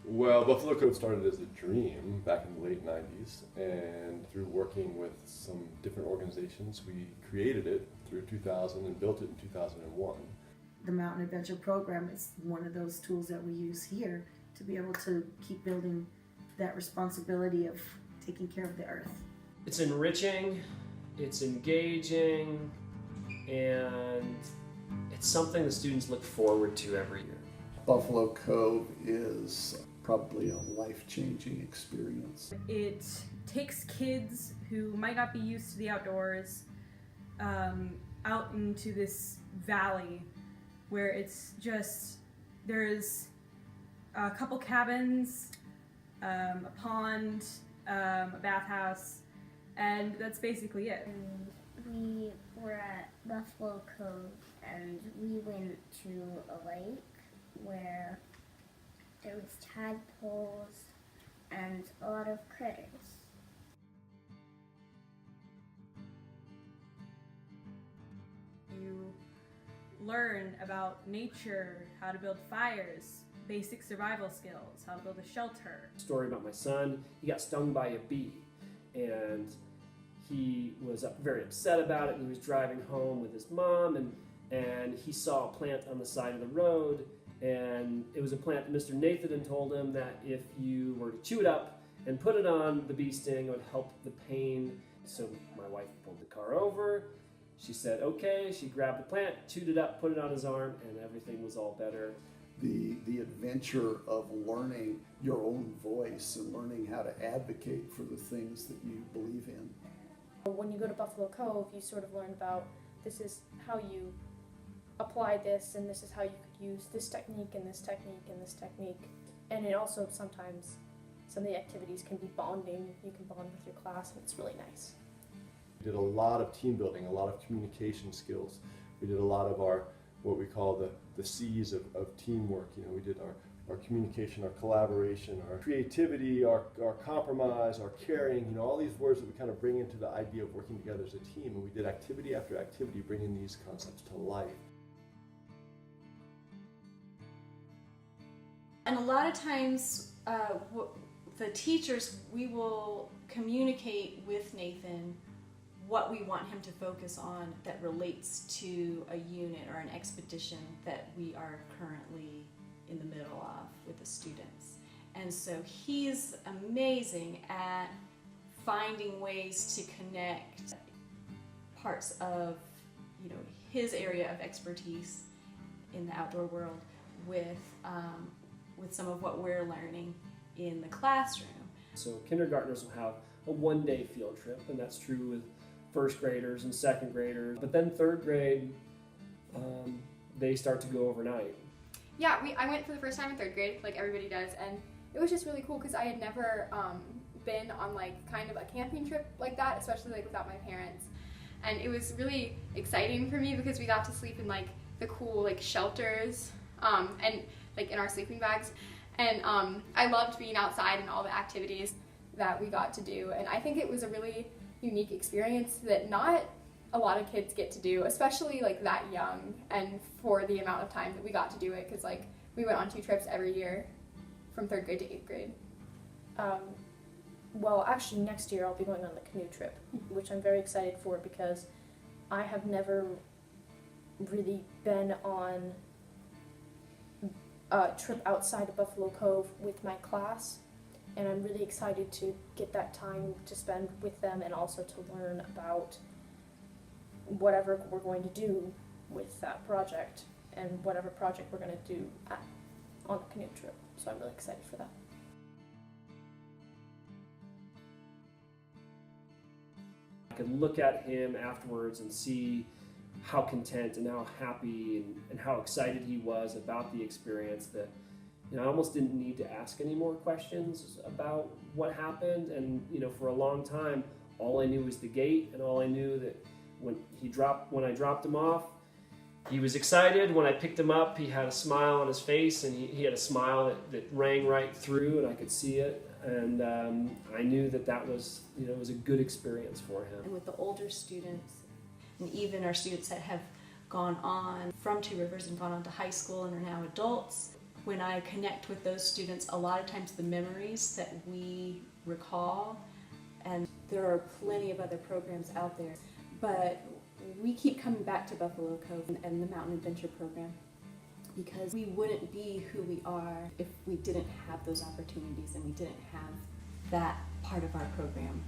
Well, Buffalo Cove started as a dream back in the late 90s, and through working with some different organizations, we created it through 2000 and built it in 2001. The Mountain Adventure Program is one of those tools that we use here to be able to keep building that responsibility of taking care of the earth. It's enriching, it's engaging, and it's something the students look forward to every year. Buffalo Cove is probably a life-changing experience. It takes kids who might not be used to the outdoors out into this valley where it's just, there's a couple cabins, a pond, a bathhouse, and that's basically it. We were at Buffalo Cove and we went to a lake where there was tadpoles and a lot of critters. You learn about nature, how to build fires, basic survival skills, how to build a shelter. Story about my son, he got stung by a bee, and he was very upset about it, and he was driving home with his mom, and he saw a plant on the side of the road, and it was a plant that Mr. Nathan had told him that if you were to chew it up and put it on the bee sting, it would help the pain. So my wife pulled the car over. She said, okay. She grabbed the plant, chewed it up, put it on his arm, and everything was all better. The adventure of learning your own voice and learning how to advocate for the things that you believe in. When you go to Buffalo Cove, you sort of learn about this is how you apply this, and this is how you could use this technique and this technique and this technique. And it also sometimes, some of the activities can be bonding. You can bond with your class, and it's really nice. We did a lot of team building, a lot of communication skills. We did a lot of our, what we call the C's of teamwork. You know, we did our communication, our collaboration, our creativity, our compromise, our caring, you know, all these words that we kind of bring into the idea of working together as a team. And we did activity after activity, bringing these concepts to life. And a lot of times, the teachers, we will communicate with Nathan what we want him to focus on that relates to a unit or an expedition that we are currently in the middle of with the students. And so he's amazing at finding ways to connect parts of, you know, his area of expertise in the outdoor world with some of what we're learning in the classroom. So kindergartners will have a one-day field trip, and that's true with first graders and second graders. But then third grade, they start to go overnight. Yeah, I went for the first time in third grade, like everybody does, and it was just really cool because I had never been on like kind of a camping trip like that, especially like without my parents. And it was really exciting for me because we got to sleep in like the cool like shelters and like in our sleeping bags. And I loved being outside and all the activities that we got to do. And I think it was a really unique experience that not a lot of kids get to do, especially like that young and for the amount of time that we got to do it, because like we went on 2 trips every year from 3rd grade to 8th grade. Well, actually next year I'll be going on the canoe trip, which I'm very excited for because I have never really been on a trip outside of Buffalo Cove with my class, and I'm really excited to get that time to spend with them and also to learn about whatever we're going to do with that project and whatever project we're going to do on the canoe trip. So I'm really excited for that. I could look at him afterwards and see how content and how happy and how excited he was about the experience that, you know, I almost didn't need to ask any more questions about what happened. And, you know, for a long time, all I knew was the gate, and all I knew that when I dropped him off, he was excited. When I picked him up, he had a smile on his face, and he had a smile that rang right through, and I could see it. And I knew that was, you know, it was a good experience for him. And with the older students, and even our students that have gone on from Two Rivers and gone on to high school and are now adults, when I connect with those students, a lot of times the memories that we recall, and There are plenty of other programs out there, but we keep coming back to Buffalo Cove and the Mountain Adventure Program because we wouldn't be who we are if we didn't have those opportunities and we didn't have that part of our program.